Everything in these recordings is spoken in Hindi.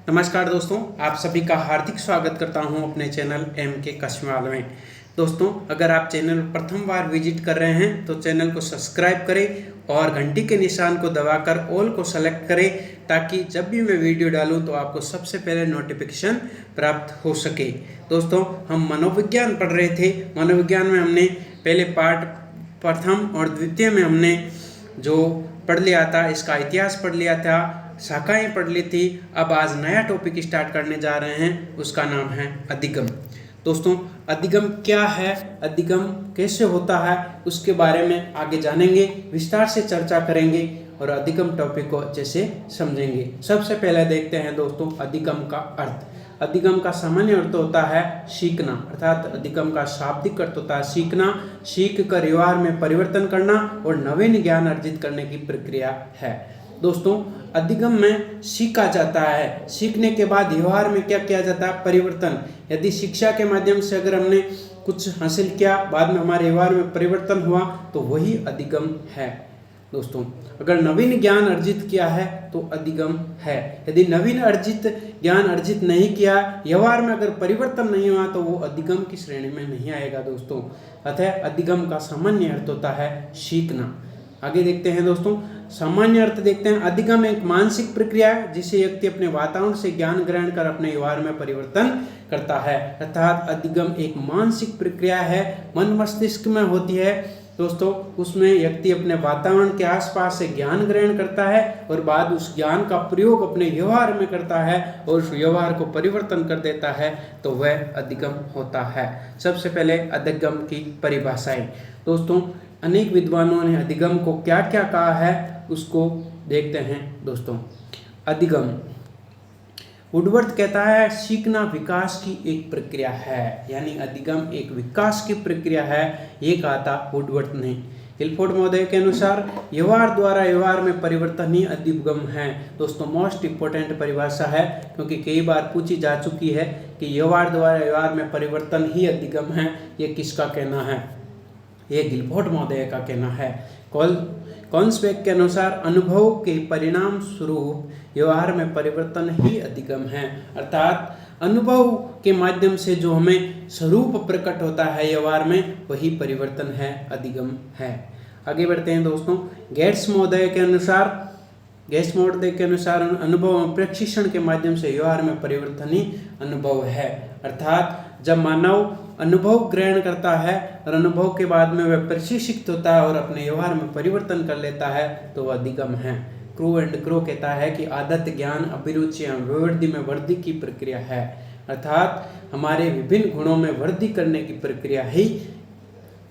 नमस्कार दोस्तों, आप सभी का हार्दिक स्वागत करता हूं अपने चैनल एम के कश्मीवाल में। दोस्तों, अगर आप चैनल प्रथम बार विजिट कर रहे हैं तो चैनल को सब्सक्राइब करें और घंटी के निशान को दबाकर ऑल को सेलेक्ट करें ताकि जब भी मैं वीडियो डालूं तो आपको सबसे पहले नोटिफिकेशन प्राप्त हो सके। दोस्तों, हम मनोविज्ञान पढ़ रहे थे। मनोविज्ञान में हमने पहले पार्ट प्रथम और द्वितीय में हमने जो पढ़ लिया था, इसका इतिहास पढ़ लिया था, शाखाएं पढ़ ली थी। अब आज नया टॉपिक स्टार्ट करने जा रहे हैं, उसका नाम है अधिगम। दोस्तों, अधिगम क्या है, अधिगम कैसे होता है, उसके बारे में आगे जानेंगे, विस्तार से चर्चा करेंगे और अधिगम टॉपिक को अच्छे से समझेंगे। सबसे पहले देखते हैं दोस्तों अधिगम का अर्थ। अधिगम का सामान्य अर्थ होता है सीखना, अर्थात अधिगम का शाब्दिक अर्थ होता है सीखना, सीख कर व्यवहार में परिवर्तन करना और नवीन ज्ञान अर्जित करने की प्रक्रिया है। दोस्तों, अधिगम में सीखा जाता है, सीखने के बाद व्यवहार में क्या किया जाता है, परिवर्तन। यदि शिक्षा के माध्यम से अगर हमने कुछ हासिल किया, बाद में हमारे व्यवहार में परिवर्तन हुआ, तो वही अधिगम है। दोस्तों, अगर नवीन ज्ञान अर्जित किया है तो अधिगम है। यदि नवीन ज्ञान अर्जित नहीं किया, व्यवहार में अगर परिवर्तन नहीं हुआ, तो वो अधिगम की श्रेणी में नहीं आएगा। दोस्तों, अतः अधिगम का सामान्य अर्थ होता है सीखना। आगे देखते हैं दोस्तों, सामान्य अर्थ देखते हैं। अधिगम एक मानसिक प्रक्रिया है जिसे व्यक्ति अपने वातावरण से ज्ञान ग्रहण कर अपने व्यवहार में परिवर्तन करता है। अर्थात अधिगम एक मानसिक प्रक्रिया है, मन मस्तिष्क में होती है। दोस्तों, उसमें व्यक्ति अपने वातावरण के आसपास से ज्ञान ग्रहण करता है और बाद उस ज्ञान का प्रयोग अपने व्यवहार में करता है और उस व्यवहार को परिवर्तन कर देता है, तो वह अधिगम होता है। सबसे पहले अधिगम की परिभाषाएं। दोस्तों, अनेक विद्वानों ने अधिगम को क्या क्या कहा है उसको देखते हैं। दोस्तों, अधिगम, वुडवर्थ कहता है सीखना विकास की एक प्रक्रिया है, यानी अधिगम एक विकास की प्रक्रिया है, ये कहा था वुडवर्थ ने। हिलफोर्ड महोदय के अनुसार व्यवहार द्वारा व्यवहार में परिवर्तन ही अधिगम है। दोस्तों, मोस्ट इंपोर्टेंट परिभाषा है क्योंकि कई बार पूछी जा चुकी है कि व्यवहार द्वारा व्यवहार में परिवर्तन ही अधिगम है। ये किसका कहना है? ये गिलफोर्ड महोदय का कहना है। कॉन्सबेक के अनुसार अनुभव के परिणाम स्वरूप व्यवहार में परिवर्तन ही अधिगम है। अर्थात अनुभव के माध्यम से जो हमें स्वरूप प्रकट होता है व्यवहार में, वही परिवर्तन है, अधिगम है। आगे बढ़ते हैं दोस्तों, गेट्स महोदय के अनुसार अनुभव और प्रशिक्षण के माध्यम से व्यवहार में परिवर्तन ही अनुभव है। अर्थात जब मानव अनुभव ग्रहण करता है और अनुभव के बाद में वह प्रशिक्षित होता है और अपने व्यवहार में परिवर्तन कर लेता है, तो वह अधिगम है। क्रू एंड क्रो कहता है कि आदत, ज्ञान, अभिरुचियां विवृद्धि में वृद्धि की प्रक्रिया है। अर्थात हमारे विभिन्न गुणों में वृद्धि करने की प्रक्रिया ही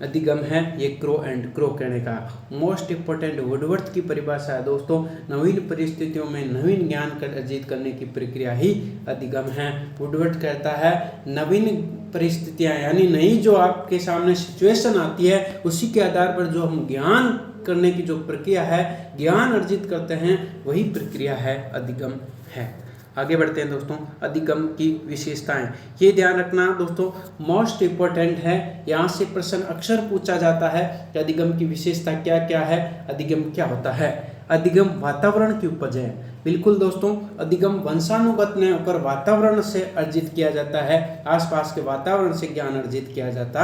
अधिगम है। ये क्रो एंड क्रो कहने का मोस्ट इंपोर्टेंट वुडवर्थ की परिभाषा है। दोस्तों, नवीन परिस्थितियों में नवीन ज्ञान अर्जित करने की प्रक्रिया ही अधिगम है। वुडवर्थ कहता है नवीन परिस्थितियां, यानी नई जो आपके सामने सिचुएशन आती है, उसी के आधार पर जो हम ज्ञान करने की जो प्रक्रिया है, ज्ञान अर्जित करते हैं, वही प्रक्रिया है, अधिगम है। आगे बढ़ते हैं दोस्तों, अधिगम की विशेषताएं। ये ध्यान रखना दोस्तों, मोस्ट इंपोर्टेंट है। यहाँ से प्रश्न अक्सर पूछा जाता है कि अधिगम की विशेषता क्या क्या है, अधिगम क्या होता है। अधिगम वातावरण की उपज है। बिल्कुल दोस्तों, अधिगम वंशानुगत ने होकर वातावरण से अर्जित किया जाता है, आसपास के वातावरण से ज्ञान अर्जित किया जाता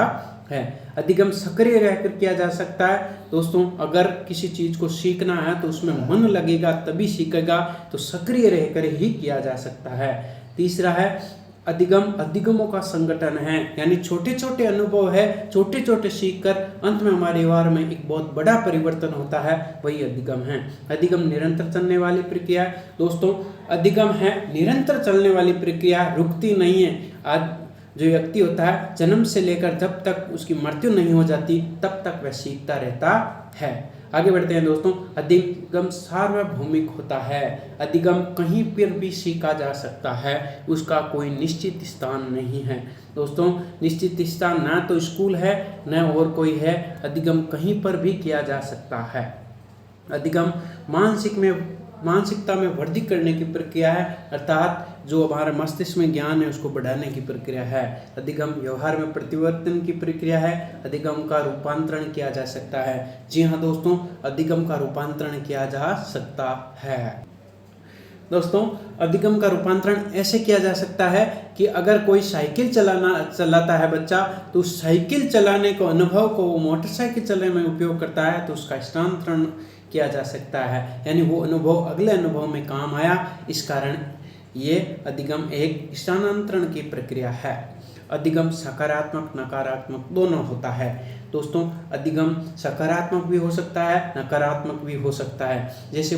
है। अधिगम सक्रिय रहकर किया जा सकता है। दोस्तों, अगर किसी चीज को सीखना है तो उसमें मन लगेगा तभी सीखेगा, तो सक्रिय रहकर ही किया जा सकता है। तीसरा है अधिगमों का संगठन है, यानी छोटे छोटे अनुभव है, छोटे छोटे सीखकर अंत में हमारे व्यवहार में एक बहुत बड़ा परिवर्तन होता है, वही अधिगम है। अधिगम निरंतर चलने वाली प्रक्रिया है। दोस्तों, अधिगम है निरंतर चलने वाली प्रक्रिया, रुकती नहीं है। आज जो व्यक्ति होता है, जन्म से लेकर जब तक उसकी मृत्यु नहीं हो जाती, तब तक वह सीखता रहता है। आगे बढ़ते हैं दोस्तों, अधिगम सार्वभौमिक होता है। अधिगम कहीं पर भी सीखा जा सकता है, उसका कोई निश्चित स्थान नहीं है। दोस्तों, निश्चित स्थान ना तो स्कूल है न और कोई है, अधिगम कहीं पर भी किया जा सकता है। अधिगम मानसिकता में वृद्धि करने की प्रक्रिया है, अर्थात जो हमारे मस्तिष्क में ज्ञान है उसको बढ़ाने की प्रक्रिया है। अधिगम व्यवहार में परिवर्तन की प्रक्रिया है। अधिगम का रूपांतरण किया जा सकता है। जी हाँ दोस्तों, अधिगम का रूपांतरण किया जा सकता है। दोस्तों अधिगम का रूपांतरण ऐसे किया जा सकता है कि अगर कोई साइकिल चलाता है बच्चा, तो उस साइकिल चलाने को अनुभव को वो मोटरसाइकिल चलाने में उपयोग करता है, तो उसका स्थानांतरण किया जा सकता है, यानी वो अनुभव अगले अनुभव में काम आया। इस कारण ये अधिगम एक स्थानांतरण की प्रक्रिया है। अधिगम सकारात्मक नकारात्मक दोनों होता है। दोस्तों अधिगम सकारात्मक भी हो सकता है, नकारात्मक भी हो सकता है। जैसे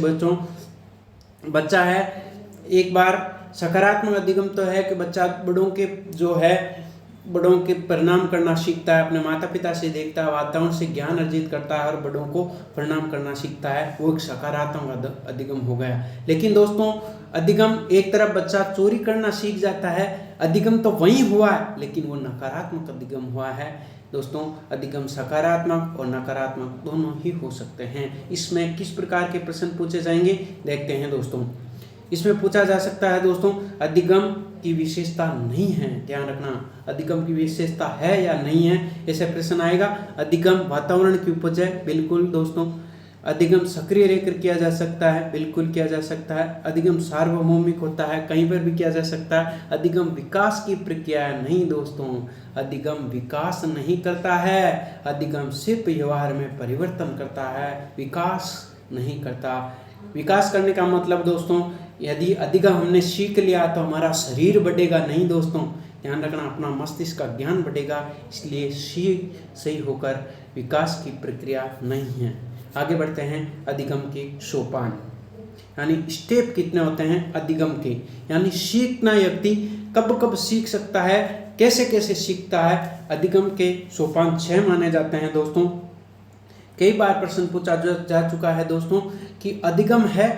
बच्चा है, एक बार सकारात्मक अधिगम तो है कि बच्चा बड़ों के प्रणाम करना सीखता है, अपने माता पिता से देखता है, वातावरण से ज्ञान अर्जित करता है और बड़ों को प्रणाम करना सीखता है, वो एक सकारात्मक अधिगम हो गया। लेकिन दोस्तों अधिगम एक तरफ बच्चा चोरी करना सीख जाता है, अधिगम तो वही हुआ है, लेकिन वो नकारात्मक अधिगम हुआ है। दोस्तों अधिगम सकारात्मक और नकारात्मक दोनों ही हो सकते हैं। इसमें किस प्रकार के प्रश्न पूछे जाएंगे देखते हैं दोस्तों। इसमें पूछा जा सकता है दोस्तों, अधिगम की विशेषता नहीं है, ध्यान रखना, अधिगम की विशेषता है या नहीं है, ऐसे प्रश्न आएगा। अधिगम वातावरण की उपज है, बिल्कुल दोस्तों। अधिगम सक्रिय रहकर किया जा सकता है, बिल्कुल किया जा सकता है। अधिगम सार्वभौमिक होता है, कहीं पर भी किया जा सकता है। अधिगम विकास की प्रक्रिया है, नहीं दोस्तों, अधिगम विकास नहीं करता है। अधिगम सिर्फ व्यवहार में परिवर्तन करता है, विकास नहीं करता। विकास करने का मतलब दोस्तों, यदि अधिगम हमने सीख लिया तो हमारा शरीर बढ़ेगा, नहीं दोस्तों, ध्यान रखना, अपना मस्तिष्क का ज्ञान बढ़ेगा। इसलिए सीख सही होकर विकास की प्रक्रिया नहीं है। आगे बढ़ते हैं। अधिगम के सोपान यानी स्टेप कितने होते हैं अधिगम के, यानी सीखना व्यक्ति कब कब सीख सकता है, कैसे कैसे सीखता है। अधिगम के सोपान 6 माने जाते हैं दोस्तों। कई बार प्रश्न पूछा जा चुका है दोस्तों कि अधिगम है,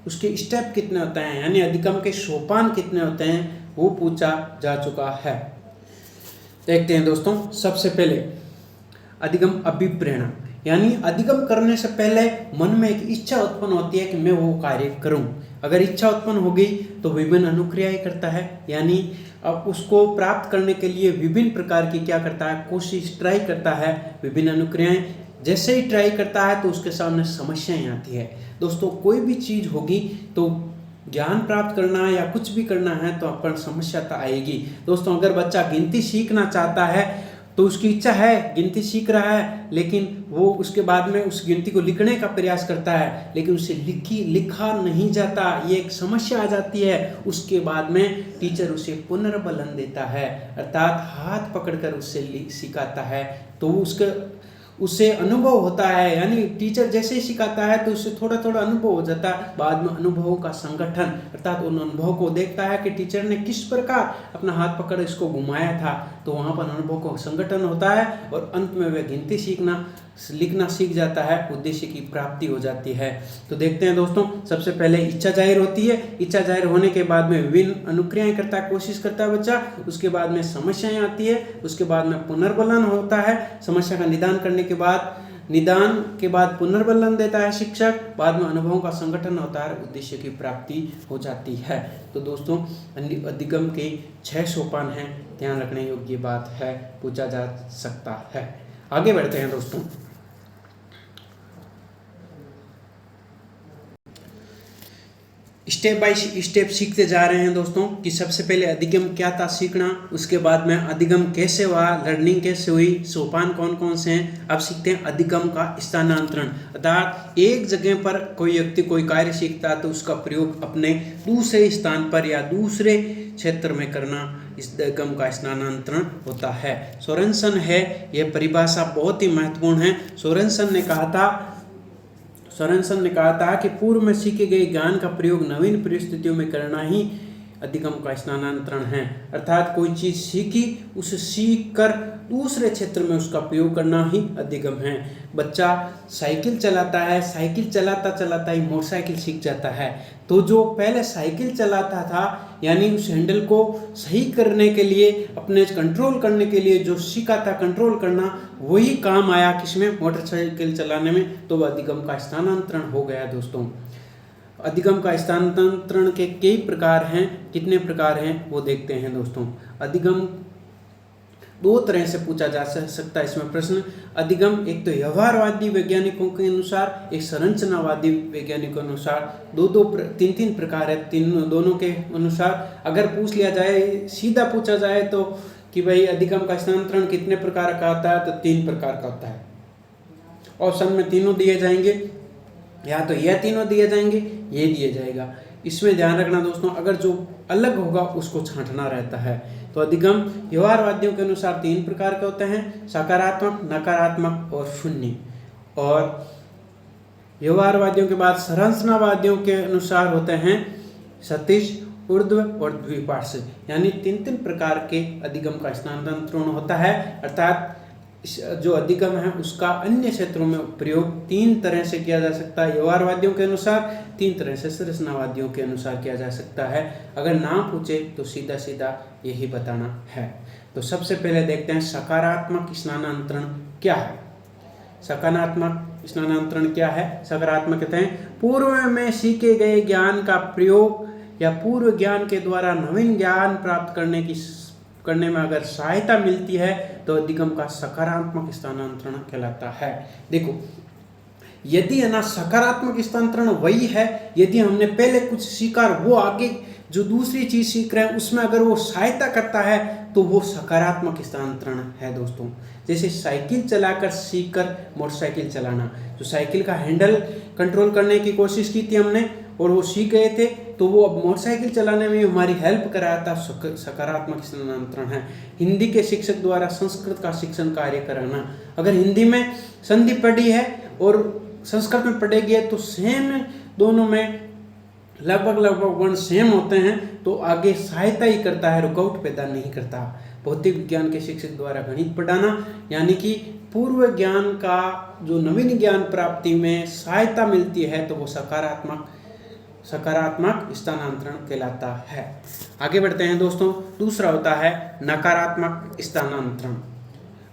उसके स्टेप कितने होते हैं, यानी अधिगम के सोपान कितने होते हैं, वो पूछा जा चुका है। देखते हैं दोस्तों। सबसे पहले अधिगम अभिप्रेरणा, यानी अधिगम करने से पहले मन में एक इच्छा उत्पन्न होती है कि मैं वो कार्य करूं। अगर इच्छा उत्पन्न हो गई तो विभिन्न अनुक्रियाएं करता है, यानी अब उसको प्राप्त करने के लिए विभिन्न प्रकार की क्या करता है, कोशिश ट्राई करता है, विभिन्न अनुक्रियाएं। जैसे ही ट्राई करता है तो उसके सामने समस्याएं आती है। दोस्तों कोई भी चीज़ होगी तो ज्ञान प्राप्त करना या कुछ भी करना है तो अपन समस्या तो आएगी। दोस्तों अगर बच्चा गिनती सीखना चाहता है तो उसकी इच्छा है, गिनती सीख रहा है, लेकिन वो उसके बाद में उस गिनती को लिखने का प्रयास करता है, लेकिन उसे लिखा नहीं जाता, ये एक समस्या आ जाती है। उसके बाद में टीचर उसे पुनर्बलन देता है, अर्थात हाथ पकड़कर उससे सिखाता है, तो उससे अनुभव होता है, यानी टीचर जैसे ही सिखाता है तो उससे थोड़ा थोड़ा अनुभव हो जाता है। बाद में अनुभवों का संगठन, अर्थात उन अनुभव को देखता है कि टीचर ने किस प्रकार अपना हाथ पकड़ इसको घुमाया था, तो वहाँ पर अनुभव का संगठन होता है और अंत में वह गिनती लिखना सीख जाता है, उद्देश्य की प्राप्ति हो जाती है। तो देखते हैं दोस्तों, सबसे पहले इच्छा जाहिर होती है। इच्छा जाहिर होने के बाद में विभिन्न अनुक्रियाएं करता है, कोशिश करता है बच्चा। उसके बाद में समस्याएं आती है, उसके बाद में पुनर्बलन होता है। समस्या का निदान करने के बाद पुनर्बलन देता है शिक्षक। बाद में अनुभवों का संगठन होता है, उद्देश्य की प्राप्ति हो जाती है। तो दोस्तों अधिगम के 6 सोपान हैं, ध्यान रखने योग्य बात है, पूछा जा सकता है। आगे बढ़ते हैं दोस्तों। स्टेप बाय स्टेप सीखते जा रहे हैं दोस्तों कि सबसे पहले अधिगम क्या था सीखना, उसके बाद में अधिगम कैसे हुआ, लर्निंग कैसे हुई, सोपान कौन कौन से हैं। अब सीखते हैं अधिगम का स्थानांतरण, अर्थात एक जगह पर कोई व्यक्ति कोई कार्य सीखता है तो उसका प्रयोग अपने दूसरे स्थान पर या दूसरे क्षेत्र में करना, इस अधिगम का स्थानांतरण होता है। सोरेनसन है, यह परिभाषा बहुत ही महत्वपूर्ण है। सोरेनसन ने कहा था कि पूर्व में सीखे गए ज्ञान का प्रयोग नवीन परिस्थितियों में करना ही अधिगम का स्थानांतरण है, अर्थात कोई चीज़ सीखी, उसे सीख कर दूसरे क्षेत्र में उसका प्रयोग करना ही अधिगम है। बच्चा साइकिल चलाता है, साइकिल चलाता चलाता ही मोटरसाइकिल सीख जाता है, तो जो पहले साइकिल चलाता था यानी उस हैंडल को सही करने के लिए, अपने कंट्रोल करने के लिए जो सीखा था कंट्रोल करना, वही काम आया किसमें, मोटरसाइकिल चलाने में, तो वह अधिगम का स्थानांतरण हो गया दोस्तों। अधिगम का स्थानांतरण के कई प्रकार हैं, कितने प्रकार हैं वो देखते हैं दोस्तों। अधिगम दो तरह से पूछा जा सकता है इसमें प्रश्न। अधिगम एक तो व्यवहारवादी वैज्ञानिकों के अनुसार, एक संरचनावादी वैज्ञानिकों के अनुसार, तीन तीन प्रकार है, दोनों के अनुसार। अगर पूछ लिया जाए, सीधा पूछा जाए तो कि भाई अधिगम का स्थानांतरण कितने प्रकार का होता है, तो 3 प्रकार का होता है। ऑप्शन में तीनों दिए जाएंगे, या तो यह तीनों दिए जाएंगे, ये दिए जाएगा। इसमें ध्यान रखना दोस्तों, अगर जो अलग होगा उसको छांटना रहता है। तो अधिगम व्यवहारवादियों के अनुसार 3 प्रकार के होते हैं, सकारात्मक, नकारात्मक और शून्य। और व्यवहारवादियों के बाद संरचनावादियों के अनुसार होते हैं क्षैतिज, ऊर्ध्व और द्विपार्श्व, यानी 3 प्रकार के अधिगम का स्थानांतरण होता है। अर्थात जो अधिगम है उसका अन्य क्षेत्रों में प्रयोग 3 तरह से किया जा सकता है। व्यवहारवादियों के अनुसार 3 तरह से संरचनावादियों के अनुसार किया जा सकता है। अगर ना पूछे तो सीधा सीधा यही बताना है। तो सबसे पहले देखते हैं सकारात्मक स्थानांतरण क्या है। सकारात्मक स्थानांतरण क्या है? सकारात्मक कहते हैं पूर्व में सीखे गए ज्ञान का प्रयोग या पूर्व ज्ञान के द्वारा नवीन ज्ञान प्राप्त करने में अगर सहायता मिलती है तो अधिगम का सकारात्मक स्थानांतरण कहलाता है। देखो, यदि है ना सकारात्मक स्थानांतरण वही है यदि हमने पहले कुछ सीखा और वो आगे जो दूसरी चीज सीख रहे हैं उसमें अगर वो सहायता करता है तो वो सकारात्मक स्थानांतरण है दोस्तों। जैसे साइकिल चलाकर सीखकर मोटरसाइकिल चलाना, जो साइकिल का हैंडल कंट्रोल करने की कोशिश की थी हमने और वो सीख गए थे, तो वो अब मोटरसाइकिल चलाने में हमारी हेल्प कराया था, सकारात्मक स्थानांतरण है। हिंदी के शिक्षक द्वारा संस्कृत का शिक्षण कार्य कराना, अगर हिंदी में संधि पढ़ी है और संस्कृत में पढ़ेगी है तो सेम दोनों में लगभग वर्ण सेम होते हैं, तो आगे सहायता ही करता है, रुकावट पैदा नहीं करता। भौतिक विज्ञान के शिक्षक द्वारा गणित पढ़ाना, यानी कि पूर्व ज्ञान का जो नवीन ज्ञान प्राप्ति में सहायता मिलती है तो वो सकारात्मक स्थानांतरण कहलाता है। आगे बढ़ते हैं दोस्तों। दूसरा होता है नकारात्मक स्थानांतरण,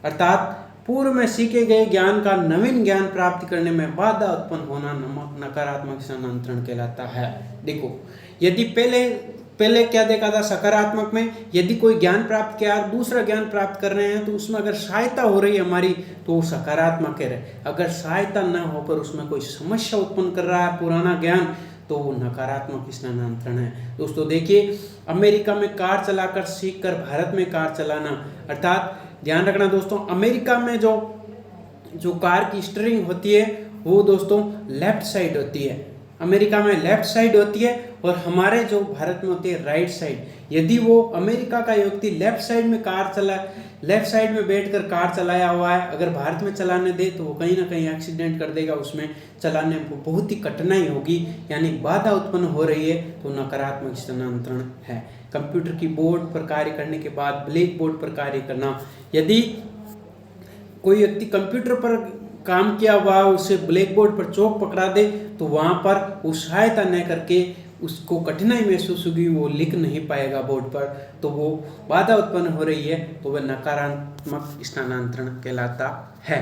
अर्थात पूर्व में सीखे गए ज्ञान का नवीन ज्ञान प्राप्त करने में बाधा उत्पन्न होना नकारात्मक स्थानांतरण कहलाता है। देखो, यदि पहले क्या देखा था सकारात्मक में, यदि कोई ज्ञान प्राप्त किया और दूसरा ज्ञान प्राप्त कर रहे हैं तो उसमें अगर सहायता हो रही है हमारी तो वो सकारात्मक है। अगर सहायता न होकर उसमें कोई समस्या उत्पन्न कर रहा है पुराना ज्ञान तो वो नकारात्मक स्थानांतरण है। दोस्तों देखिए, अमेरिका में कार चलाकर सीखकर भारत में कार चलाना, अर्थात ध्यान रखना दोस्तों, अमेरिका में जो कार की स्टीयरिंग होती है वो दोस्तों लेफ्ट साइड होती है, अमेरिका में लेफ्ट साइड होती है और हमारे जो भारत में होती है राइट साइड। यदि वो अमेरिका का व्यक्ति लेफ्ट साइड में बैठकर कार चलाया हुआ है, अगर भारत में चलाने दे तो वो कहीं ना कहीं एक्सीडेंट कर देगा, उसमें चलाने में बहुत ही कठिनाई होगी, यानी बाधा उत्पन्न हो रही है, तो नकारात्मक स्थानांतरण है। कंप्यूटर की बोर्ड पर कार्य करने के बाद ब्लैक बोर्ड पर कार्य करना, यदि कोई व्यक्ति कंप्यूटर पर काम किया हुआ उसे ब्लैक बोर्ड पर चौक पकड़ा दे तो वहाँ पर वो सहायता न करके उसको कठिनाई महसूस होगी, वो लिख नहीं पाएगा बोर्ड पर, तो वो बाधा उत्पन्न हो रही है, तो वह नकारात्मक स्थानांतरण कहलाता है।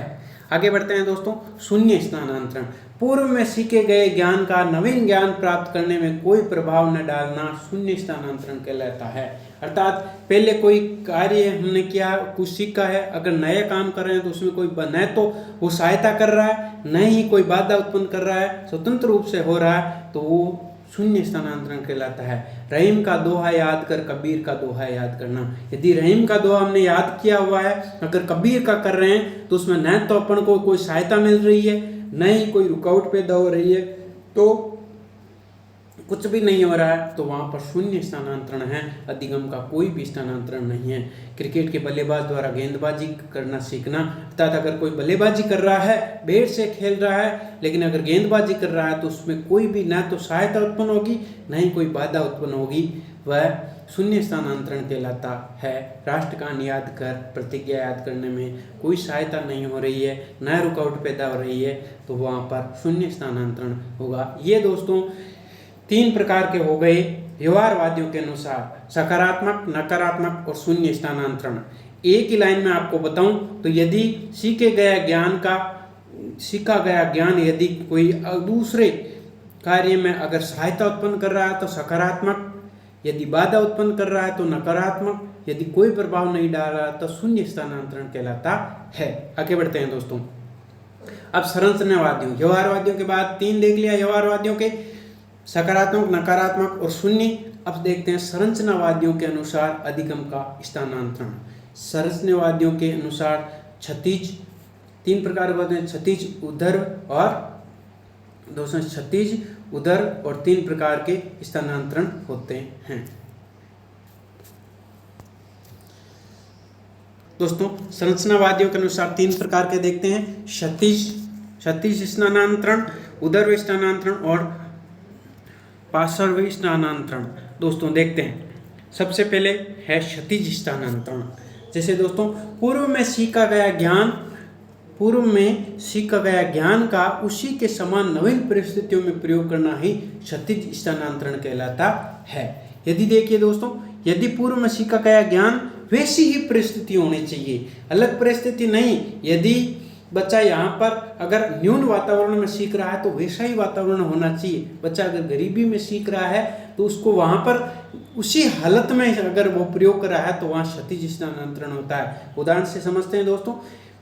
आगे बढ़ते हैं दोस्तों। शून्य स्थानांतरण, पूर्व में सीखे गए ज्ञान का नवीन ज्ञान प्राप्त करने में कोई प्रभाव न डालना शून्य स्थानांतरण कहलाता है। अर्थात पहले कोई कार्य हमने किया, कुछ सीखा है, अगर नया काम कर रहे हैं तो उसमें कोई न तो वो सहायता कर रहा है न ही कोई बाधा उत्पन्न कर रहा है, स्वतंत्र रूप से हो रहा है, तो वो शून्य स्थानांतरण कहलाता है। रहीम का दोहा याद कर कबीर का दोहा याद करना, यदि रहीम का दोहा हमने याद किया हुआ है, अगर कबीर का कर रहे हैं तो उसमें न तो अपन को कोई सहायता मिल रही है न ही कोई रुकावट पैदा हो रही है, तो कुछ भी नहीं हो रहा है, तो वहाँ पर शून्य स्थानांतरण है, अधिगम का कोई भी स्थानांतरण नहीं है। क्रिकेट के बल्लेबाज द्वारा गेंदबाजी करना सीखना, अर्थात अगर कोई बल्लेबाजी कर रहा है, बैट से खेल रहा है, लेकिन अगर गेंदबाजी कर रहा है तो उसमें कोई भी ना तो सहायता उत्पन्न होगी न ही कोई बाधा उत्पन्न होगी, वह शून्य स्थानांतरण कहलाता है। राष्ट्रगान याद कर, प्रतिज्ञा याद करने में कोई सहायता नहीं हो रही है, न रुकावट पैदा हो रही है, तो वहाँ पर शून्य स्थानांतरण होगा। ये दोस्तों 3 प्रकार के हो गए व्यवहारवादियों के अनुसार, सकारात्मक, नकारात्मक और शून्य स्थानांतरण। एक ही लाइन में आपको बताऊं तो यदि सीखा गया ज्ञान यदि कोई दूसरे कार्य में अगर सहायता उत्पन्न कर रहा है तो सकारात्मक, यदि बाधा उत्पन्न कर रहा है तो नकारात्मक, यदि कोई प्रभाव नहीं डाल रहा तो शून्य स्थानांतरण कहलाता है। आगे बढ़ते हैं दोस्तों। अब संरचनावादियों, व्यवहारवादियों के बाद 3 देख लिया व्यवहारवादियों के, सकारात्मक, नकारात्मक और शून्य। अब देखते हैं संरचनावादियों के अनुसार अधिगम का स्थानांतरण। संरचनावादियों के अनुसार क्षैतिज 3 प्रकार के होते हैं, क्षैतिज, ऊर्ध्व और दोस्तों क्षैतिज, ऊर्ध्व और 3 प्रकार के स्थानांतरण होते हैं। दोस्तों संरचनावादियों के अनुसार 3 प्रकार के देखते हैं, क्षैतिज स्थानांतरण, ऊर्ध्व स्थानांतरण और पार्श्व स्थानांतरण। दोस्तों देखते हैं, सबसे पहले है क्षैतिज स्थानांतरण। जैसे दोस्तों पूर्व में सीखा गया ज्ञान का उसी के समान नवीन परिस्थितियों में प्रयोग करना ही क्षैतिज स्थानांतरण कहलाता है। यदि देखिए दोस्तों, यदि पूर्व में सीखा गया ज्ञान वैसी ही परिस्थिति होनी चाहिए, अलग परिस्थिति नहीं। यदि बच्चा यहाँ पर अगर न्यून वातावरण में सीख रहा है तो वैसा ही वातावरण होना चाहिए। बच्चा अगर गरीबी में सीख रहा है तो उसको वहाँ पर उसी हालत में अगर वो प्रयोग कर रहा है तो वहाँ क्षैतिज स्थानांतरण होता है। उदाहरण से समझते हैं दोस्तों,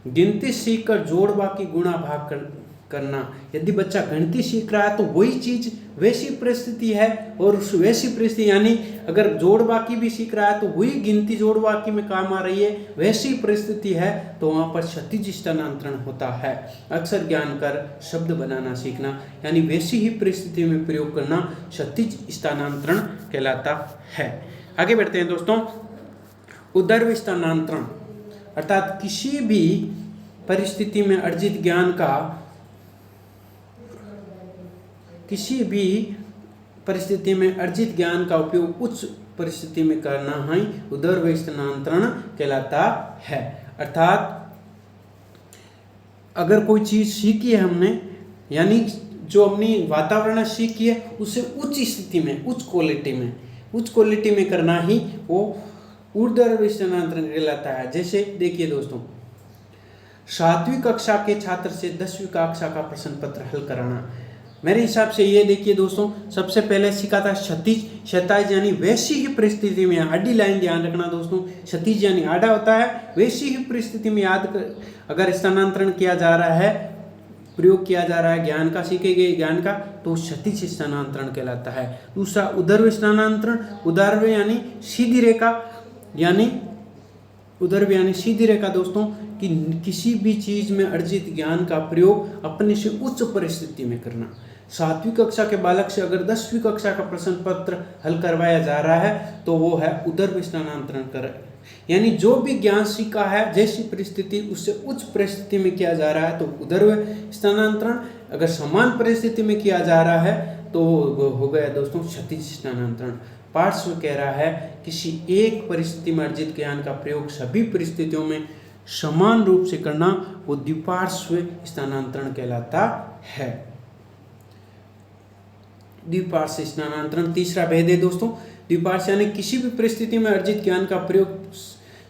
गिनती सीख कर जोड़ बाकी गुणा भाग करना। यदि बच्चा गिनती सीख रहा है तो वही चीज वैसी परिस्थिति है, और उस वैसी परिस्थिति यानी अगर जोड़ बाकी भी सीख रहा है तो वही गिनती जोड़ बाकी में काम आ रही है, वैसी परिस्थिति है तो वहाँ पर क्षैतिज स्थानांतरण होता है। अक्सर ज्ञान कर शब्द बनाना सीखना यानी वैसी ही परिस्थिति में प्रयोग करना क्षैतिज स्थानांतरण कहलाता है। आगे बढ़ते हैं दोस्तों। ऊर्ध्व स्थानांतरण अर्थात किसी भी परिस्थिति में अर्जित ज्ञान का उपयोग उच्च परिस्थिति में करना ही ऊर्ध्व स्थानांतरण कहलाता है। अर्थात अगर कोई चीज सीखी है हमने, यानी जो अपनी वातावरण सीखी है उसे उच्च स्थिति में, उच्च क्वालिटी में करना ही वो ऊर्ध्व स्थानांतरण कहलाता है। जैसे देखिए दोस्तों, 7वीं कक्षा के छात्र से 10वीं कक्षा का प्रश्न पत्र हल कराना। मेरे हिसाब से ये देखिए दोस्तों, सबसे पहले सीखा था क्षैतिज यानी वैसी ही परिस्थिति में, आडी लाइन ध्यान रखना दोस्तों, क्षैतिज यानी आड़ा होता है, वैसी ही परिस्थिति में अगर स्थानांतरण किया जा रहा है, प्रयोग किया जा रहा है ज्ञान का, सीखे गए ज्ञान का, तो क्षैतिज स्थानांतरण कहलाता है। दूसरा ऊर्ध्व स्थानांतरण, ऊर्ध्व यानी सीधी रेखा दोस्तों, कि किसी भी चीज में अर्जित ज्ञान का प्रयोग अपने से उच्च परिस्थिति में करना। 7वीं कक्षा के बालक से अगर 10वीं कक्षा का प्रश्न पत्र हल करवाया जा रहा है तो वो है ऊर्ध्व स्थानांतरण कर, यानी जो भी ज्ञान सीखा है जैसी परिस्थिति उससे उच्च परिस्थिति में किया जा रहा है तो ऊर्ध्व स्थानांतरण। अगर समान परिस्थिति में किया जा रहा है तो हो गया दोस्तों क्षैतिज स्थानांतरण। पार्श्व कह रहा है किसी एक परिस्थिति में अर्जित ज्ञान का प्रयोग सभी परिस्थितियों में समान रूप से करना, वो द्विपार्श्व स्थानांतरण कहलाता है। द्विपार्श्व स्थानांतरण तीसरा भेद है दोस्तों। द्विपार्श्व यानी किसी भी परिस्थिति में अर्जित ज्ञान का प्रयोग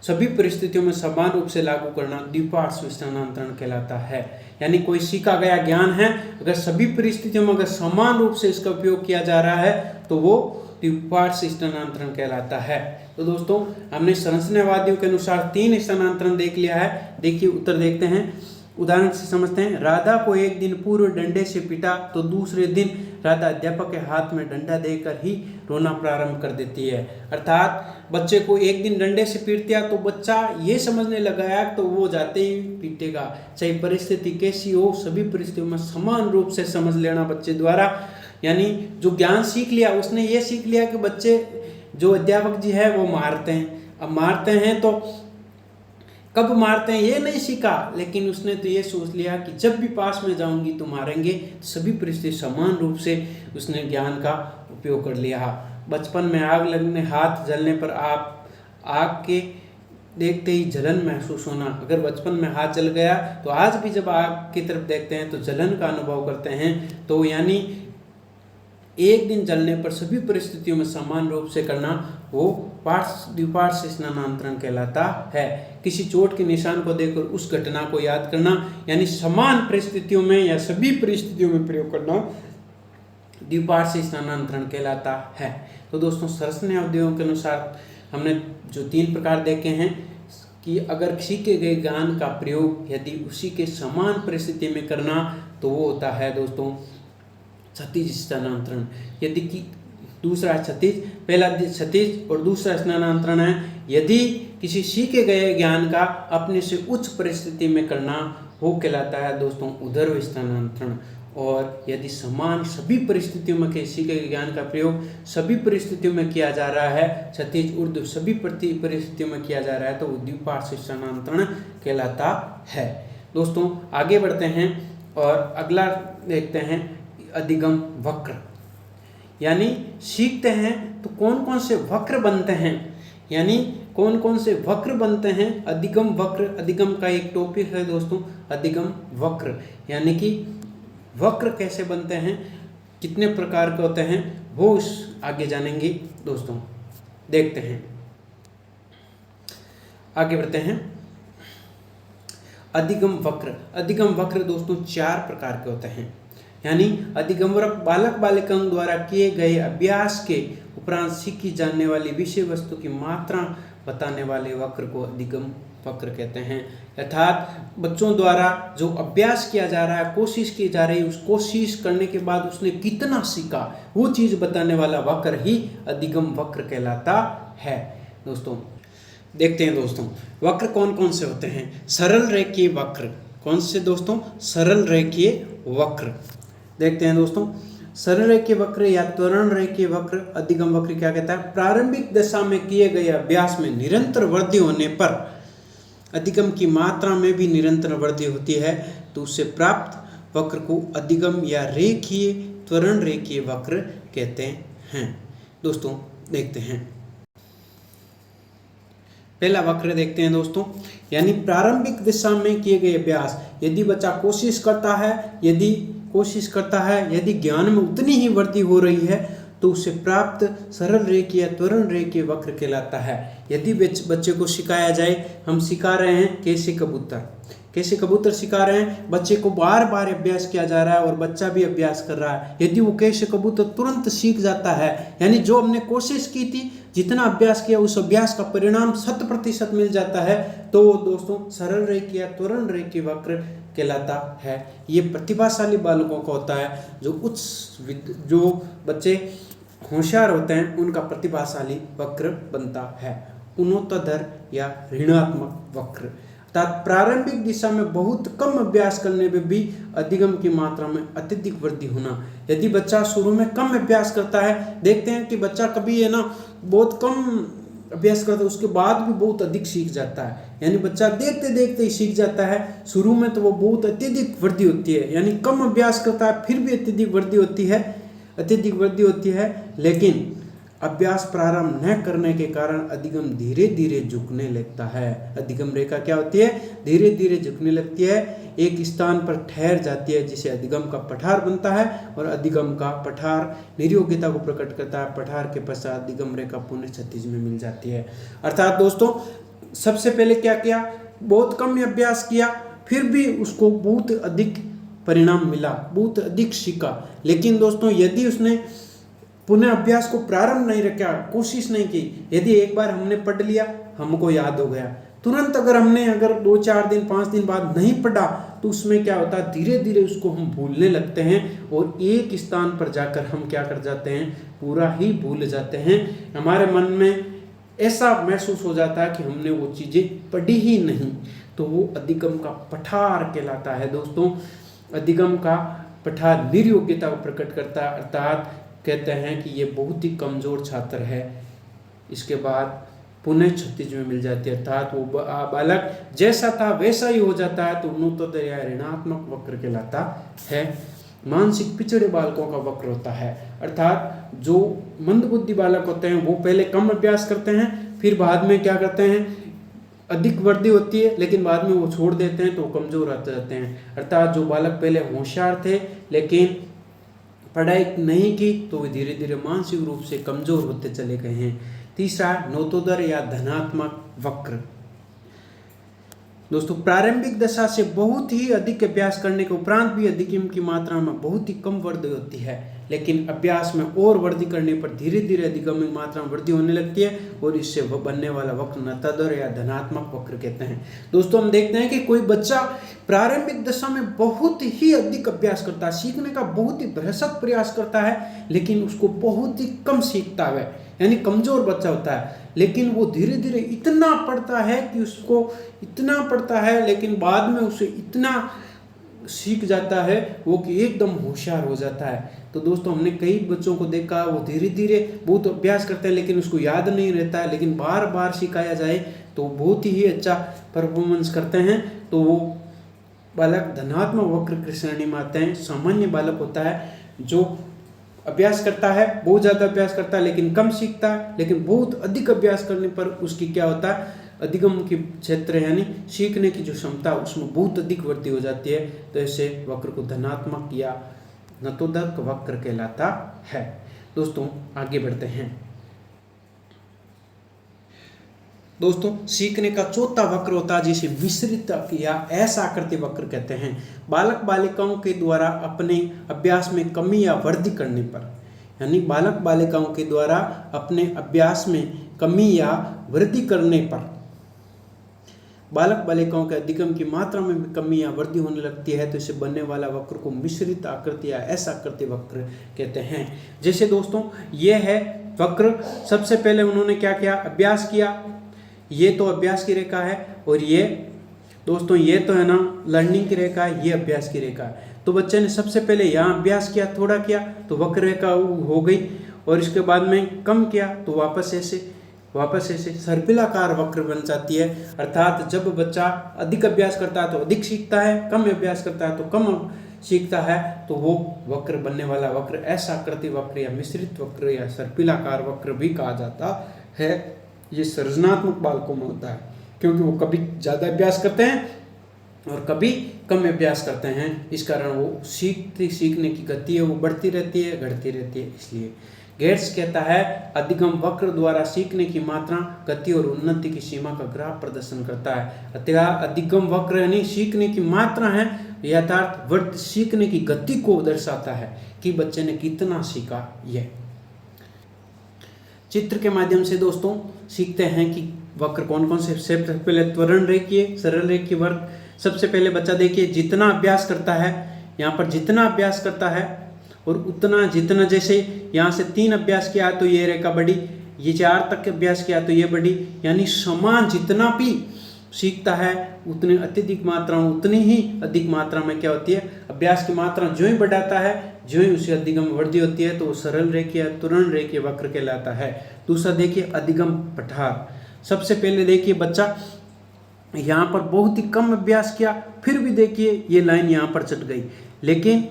सभी परिस्थितियों में समान रूप से लागू करना द्विपार्श्व स्थानांतरण कहलाता है। यानी कोई सीखा गया ज्ञान है, अगर सभी परिस्थितियों में अगर समान रूप से इसका उपयोग किया जा रहा है तो वो द्विपार्श्व स्थानांतरण कहलाता है। तो दोस्तों हमने संरचनावादियों के अनुसार 3 स्थानांतरण देख लिया है। देखिए उत्तर देखते हैं, उदाहरण से समझते हैं। राधा को एक दिन पूर्व डंडे से पीटा तो दूसरे दिन राधा अध्यापक के हाथ में डंडा देकर ही रोना प्रारंभ कर देती है। अर्थात बच्चे को एक दिन डंडे से पीट दिया तो बच्चा ये समझने लगा है तो वो जाते ही पीटेगा, चाहे परिस्थिति कैसी हो, सभी परिस्थितियों में समान रूप से समझ लेना बच्चे द्वारा। यानी जो ज्ञान सीख लिया उसने ये सीख लिया कि बच्चे जो अध्यापक जी है वो मारते हैं। अब मारते हैं तो कब मारते हैं ये नहीं सीखा, लेकिन उसने तो ये सोच लिया कि जब भी पास में जाऊंगी तो मारेंगे। सभी परिस्थिति समान रूप से उसने ज्ञान का उपयोग कर लिया। बचपन में आग लगने, हाथ जलने पर आप आग के देखते ही जलन महसूस होना। अगर बचपन में हाथ जल गया तो आज भी जब आग की तरफ देखते हैं तो जलन का अनुभव करते हैं। तो यानी एक दिन जलने पर सभी परिस्थितियों में समान रूप से करना वो द्विपार्श्व स्थानांतरण कहलाता है। किसी चोट के निशान को देखकर उस घटना को याद करना, यानी समान परिस्थितियों में या सभी परिस्थितियों में प्रयोग करना द्विपार्श्विक स्थानांतरण कहलाता है। तो दोस्तों सरसने अवयवों के अनुसार हमने जो 3 प्रकार देखे हैं कि अगर सीखे गए ज्ञान का प्रयोग यदि उसी के समान परिस्थिति में करना तो वो होता है दोस्तों क्षैतिज स्थानांतरण। यदि कि दूसरा क्षैतिज, पहला क्षैतिज और दूसरा स्थानांतरण है यदि किसी सीखे गए ज्ञान का अपने से उच्च परिस्थिति में करना वो कहलाता है दोस्तों ऊर्ध्व स्थानांतरण। और यदि समान सभी परिस्थितियों में किसी के ज्ञान का प्रयोग सभी परिस्थितियों में किया जा रहा है, क्षैतिज ऊर्ध्व सभी परिस्थितियों में किया जा रहा है तो द्विपार्श्विक स्थानांतरण कहलाता है। दोस्तों आगे बढ़ते हैं और अगला देखते हैं अधिगम वक्र। यानी सीखते हैं तो कौन कौन से वक्र बनते हैं, यानी कौन कौन से वक्र बनते हैं। अधिगम वक्र, अधिगम का एक टॉपिक है दोस्तों अधिगम वक्र, यानी कि वक्र कैसे बनते हैं, कितने प्रकार के होते हैं वो आगे जानेंगे दोस्तों। देखते हैं, आगे बढ़ते हैं। अधिगम वक्र, अधिगम वक्र दोस्तों 4 प्रकार के होते हैं। यानी अधिगम वक्र बालक बालिकाओं द्वारा किए गए अभ्यास के उपरांत सीखी जाने वाली विषय वस्तु की मात्रा बताने वाले वक्र को अधिगम वक्र कहते हैं। अर्थात बच्चों द्वारा जो अभ्यास किया जा रहा है, कोशिश की जा रही है, उस कोशिश करने के बाद उसने कितना सीखा वो चीज़ बताने वाला वक्र ही अधिगम वक्र कहलाता है। दोस्तों देखते हैं दोस्तों वक्र कौन कौन से होते हैं। सरल रेखीय वक्र, कौन से दोस्तों, सरल रेखीय वक्र। देखते हैं दोस्तों सरल रेखीय वक्र या त्वरण रेखीय वक्र। अधिगम वक्र क्या कहता है, प्रारंभिक दशा में किए गए अभ्यास में निरंतर वृद्धि होने पर अधिगम की मात्रा में भी निरंतर वृद्धि होती है तो उससे प्राप्त वक्र को अधिगम या रेखीय त्वरण रेखीय वक्र कहते हैं। दोस्तों देखते हैं पहला वक्र देखते हैं दोस्तों, यानी प्रारंभिक दिशा में किए गए अभ्यास। यदि बच्चा कोशिश करता है, यदि ज्ञान में उतनी ही वृद्धि हो रही है तो उसे प्राप्त सरल रेखीय या त्वरण रेखीय वक्र कहलाता है। यदि बच्चे को सिखाया जाए, हम सिखा रहे हैं कैसे कबूतर सिखा रहे हैं, बच्चे को बार बार अभ्यास किया जा रहा है और बच्चा भी अभ्यास कर रहा है। यदि वो कैसे कबूतर तुरंत सीख जाता है, यानी जो हमने कोशिश की थी, जितना अभ्यास किया उस अभ्यास का परिणाम 100% मिल जाता है तो दोस्तों सरल रेखीय या त्वरण रेखीय वक्र कहलाता है। ये प्रतिभाशाली बालकों का होता है, जो बच्चे होशियार होते हैं उनका प्रतिभाशाली वक्र बनता है। उन्नतोत्तर या ऋणात्मक वक्र, अर्थात प्रारंभिक दिशा में बहुत कम अभ्यास करने में भी अधिगम की मात्रा में अत्यधिक वृद्धि होना। यदि बच्चा शुरू में कम अभ्यास करता है, देखते हैं कि बच्चा कभी है ना बहुत कम अभ्यास करता है, उसके बाद भी बहुत अधिक सीख जाता है। यानी बच्चा देखते देखते ही सीख जाता है। शुरू में तो वो बहुत अत्यधिक वृद्धि होती है, यानी कम अभ्यास करता है फिर भी अत्यधिक वृद्धि होती है, लेकिन अभ्यास प्रारंभ न करने के कारण अधिगम धीरे धीरे झुकने लगता है। अधिगम रेखा क्या होती है, धीरे धीरे झुकने लगती है, एक स्थान पर ठहर जाती है जिसे अधिगम का पठार बनता है। और अधिगम का पठार निर्योग्यता को प्रकट करता है। पठार के पश्चात अधिगम रेखा पुनः क्षैतिज में मिल जाती है। अर्थात दोस्तों सबसे पहले क्या किया, बहुत कम अभ्यास किया, फिर भी उसको बहुत अधिक परिणाम मिला, बहुत अधिक सीखा। लेकिन दोस्तों यदि उसने पुनः अभ्यास को प्रारंभ नहीं रखा, कोशिश नहीं की, यदि एक बार हमने पढ़ लिया, हमको याद हो गया, तुरंत अगर 2-4 दिन 5 दिन बाद नहीं पढ़ा तो उसमें क्या होता है, धीरे धीरे उसको हम भूलने लगते हैं और एक स्थान पर जाकर हम क्या कर जाते हैं, पूरा ही भूल जाते हैं। हमारे मन में ऐसा महसूस हो जाता है कि हमने वो चीज़ें पढ़ी ही नहीं, तो वो अधिगम का पठार कहलाता है। दोस्तों अधिगम का पठार निर्योग्यता को प्रकट करता है, अर्थात कहते हैं कि ये बहुत ही कमज़ोर छात्र है। इसके बाद पुनः क्षैतिज में मिल जाती है, अर्थात वो बालक जैसा था वैसा ही हो जाता है, तो उन्नतोत्तर या ऋणात्मक वक्र कहलाता है। मानसिक पिछड़े बालकों का वक्र होता है, अर्थात जो मंदबुद्धि बालक होते हैं वो पहले कम अभ्यास करते हैं, फिर बाद में क्या करते हैं, अधिक वृद्धि होती है, लेकिन बाद में वो छोड़ देते हैं तो कमज़ोर होते जाते हैं। अर्थात जो बालक पहले होशियार थे लेकिन पढ़ाई नहीं की तो वे धीरे धीरे मानसिक रूप से कमज़ोर होते चले गए हैं। तीसरा नोतोदर या धनात्मक वक्र। दोस्तों प्रारंभिक दशा से बहुत ही अधिक अभ्यास करने के उपरांत भी अधिगम की मात्रा में बहुत ही कम वृद्धि होती है, लेकिन अभ्यास में और वृद्धि करने पर धीरे धीरे अधिगम मात्रा में वृद्धि होने लगती है और इससे वह बनने वाला वक्र नतोदर या धनात्मक वक्र कहते हैं। दोस्तों हम देखते हैं कि कोई बच्चा प्रारंभिक दशा में बहुत ही अधिक अभ्यास करता है, सीखने का बहुत ही भरसक प्रयास करता है, लेकिन उसको बहुत ही कम सीखता है, यानी कमजोर बच्चा होता है। लेकिन वो धीरे धीरे इतना पढ़ता है कि उसको इतना पढ़ता है, लेकिन बाद में उसे इतना सीख जाता है वो कि एकदम होशियार हो जाता है। तो दोस्तों हमने कई बच्चों को देखा, वो धीरे धीरे बहुत अभ्यास करते हैं लेकिन उसको याद नहीं रहता है, लेकिन बार बार सिखाया जाए तो बहुत ही अच्छा परफॉर्मेंस करते हैं। तो वो बालक धनात्मक वक्र की श्रेणी में आते हैं। सामान्य बालक होता है जो अभ्यास करता है, बहुत ज़्यादा अभ्यास करता है लेकिन कम सीखता है, लेकिन बहुत अधिक अभ्यास करने पर उसकी क्या होता है, अधिगम के क्षेत्र यानी सीखने की जो क्षमता उसमें बहुत अधिक वृद्धि हो जाती है। तो ऐसे वक्र को धनात्मक या नतोदर वक्र कहलाता है। दोस्तों आगे बढ़ते हैं। दोस्तों सीखने का चौथा वक्र होता है जिसे मिश्रित या असाकृत्य वक्र कहते हैं। बालक बालिकाओं के द्वारा अपने अभ्यास में कमी या वृद्धि करने पर, यानी बालक बालिकाओं के द्वारा अपने अभ्यास में कमी या वृद्धि करने पर बालक बालिकाओं के अधिगम की मात्रा में भी कमी या वृद्धि होने लगती है, तो इसे बनने वाला वक्र को मिश्रित आकृति या असाकृत्य वक्र कहते हैं। जैसे दोस्तों ये है वक्र, सबसे पहले उन्होंने क्या किया, अभ्यास किया, ये तो अभ्यास की रेखा है, और ये दोस्तों ये तो है ना लर्निंग की रेखा है, ये अभ्यास की रेखा है। तो बच्चे ने सबसे पहले यहाँ अभ्यास किया, थोड़ा किया तो वक्र रेखा हो गई, और इसके बाद में कम किया तो वापस ऐसे सर्पिलाकार वक्र बन जाती है। अर्थात जब बच्चा अधिक अभ्यास करता है तो अधिक सीखता है, कम अभ्यास करता है तो कम सीखता है, तो वो वक्र बनने वाला वक्र असाकृत्य वक्र या मिश्रित वक्र या सर्पिलाकार वक्र भी कहा जाता है। ये सृजनात्मक बालकों में होता है क्योंकि वो कभी ज़्यादा अभ्यास करते हैं और कभी कम अभ्यास करते हैं, इस कारण वो सीखने की गति है वो बढ़ती रहती है, घटती रहती है। इसलिए गेट्स कहता है अधिगम वक्र द्वारा सीखने की मात्रा, गति और उन्नति की सीमा का ग्राफ प्रदर्शन करता है। अतः अधिगम वक्र यानी सीखने की मात्रा है, यथार्थ सीखने की गति को दर्शाता है कि बच्चे ने कितना सीखा। यह चित्र के माध्यम से दोस्तों सीखते हैं कि वक्र कौन कौन से। सबसे पहले त्वरण रेखीय, सरल रेखीय वर्ग। सबसे पहले बच्चा देखिए जितना अभ्यास करता है, यहाँ पर जितना अभ्यास करता है और उतना जितना, जैसे यहाँ से 3 अभ्यास किया तो ये रेखा बढ़ी, ये 4 तक अभ्यास किया तो ये बढ़ी, यानी समान जितना भी सीखता है उतनी अत्यधिक मात्रा में, उतनी ही अधिक मात्रा में क्या होती है, अभ्यास की मात्रा जो ही बढ़ाता है जो ही उसे अधिगम वृद्धि होती है, तो वो सरल रेखीय त्वरण रेखीय वक्र कहलाता है। दूसरा देखिए अधिगम पठार। सबसे पहले देखिए बच्चा यहाँ पर बहुत ही कम अभ्यास किया, फिर भी देखिए ये लाइन यहाँ पर चढ़ गई, लेकिन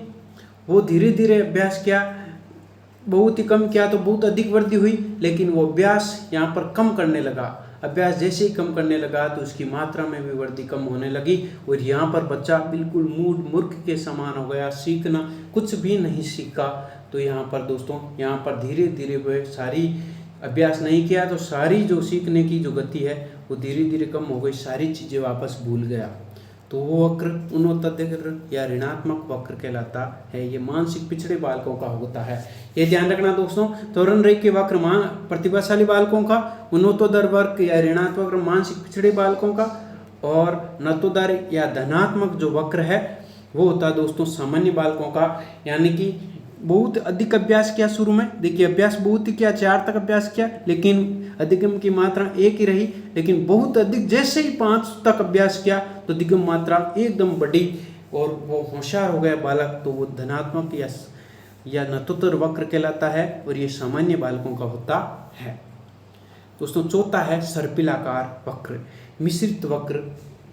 वो धीरे धीरे अभ्यास किया, बहुत ही कम किया तो बहुत अधिक वृद्धि हुई, लेकिन वो अभ्यास यहाँ पर कम करने लगा। अभ्यास जैसे ही कम करने लगा तो उसकी मात्रा में भी वृद्धि कम होने लगी, और यहाँ पर बच्चा बिल्कुल मूर्ख के समान हो गया, सीखना कुछ भी नहीं सीखा। तो यहाँ पर दोस्तों यहाँ पर धीरे धीरे वह सारी अभ्यास नहीं किया तो सारी जो सीखने की जो गति है वो धीरे धीरे कम हो गई, सारी चीज़ें वापस भूल गया। तो वो वक्र उन्नतोत्तर या ऋणात्मक वक्र कहलाता है। ये मानसिक पिछड़े बालकों का होता है। ये ध्यान रखना दोस्तों, त्वरण रेखीय वक्र प्रतिभाशाली बालकों का, उन्नतोत्तर वक्र या ऋणात्मक वक्र मानसिक पिछड़े बालकों का, और नतोदर या धनात्मक जो वक्र है वो होता है दोस्तों सामान्य बालकों का। यानी कि बहुत अधिक अभ्यास किया शुरू में, देखिए अभ्यास बहुत ही किया, 4 तक अभ्यास किया, लेकिन अधिगम की मात्रा 1 ही रही, लेकिन बहुत अधिक जैसे ही 5 तक अभ्यास किया तो अधिगम मात्रा एकदम बढ़ी और वो होशियार हो गया बालक, तो वो धनात्मक या नतोत्तर वक्र कहलाता है, और ये सामान्य बालकों का होता है। दोस्तों चौथा है सर्पिलाकार वक्र, मिश्रित वक्र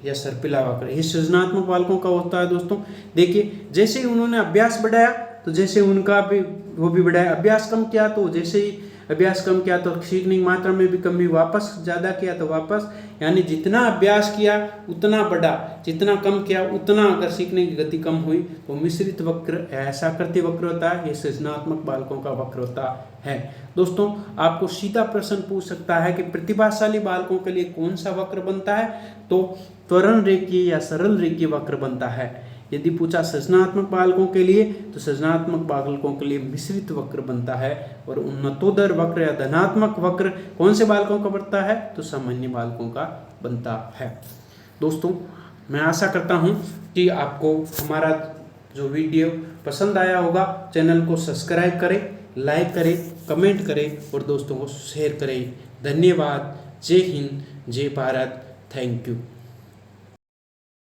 या सर्पिला वक्र। ये सृजनात्मक बालकों का होता है। दोस्तों देखिए जैसे ही उन्होंने अभ्यास बढ़ाया तो जैसे उनका भी वो भी बढ़ाया, अभ्यास कम किया तो जैसे ही अभ्यास कम किया तो सीखने की मात्रा में भी कमी, वापस ज़्यादा किया तो वापस, यानी जितना अभ्यास किया उतना बढ़ा, जितना कम किया उतना अगर सीखने की गति कम हुई तो मिश्रित वक्र ऐसा करते वक्र होता है। ये सृजनात्मक बालकों का वक्र होता है। दोस्तों आपको सीधा प्रश्न पूछ सकता है कि प्रतिभाशाली बालकों के लिए कौन सा वक्र बनता है, तो त्वरण रेखीय या सरल रेखीय वक्र बनता है। यदि पूछा सृजनात्मक बालकों के लिए, तो सृजनात्मक बालकों के लिए मिश्रित वक्र बनता है। और उन्नतोदर वक्र या धनात्मक वक्र कौन से बालकों का बनता है, तो सामान्य बालकों का बनता है। दोस्तों, मैं आशा करता हूँ कि आपको हमारा जो वीडियो पसंद आया होगा। चैनल को सब्सक्राइब करें, लाइक करें, कमेंट करें और दोस्तों को शेयर करें। धन्यवाद। जय हिंद, जय भारत। Thank you.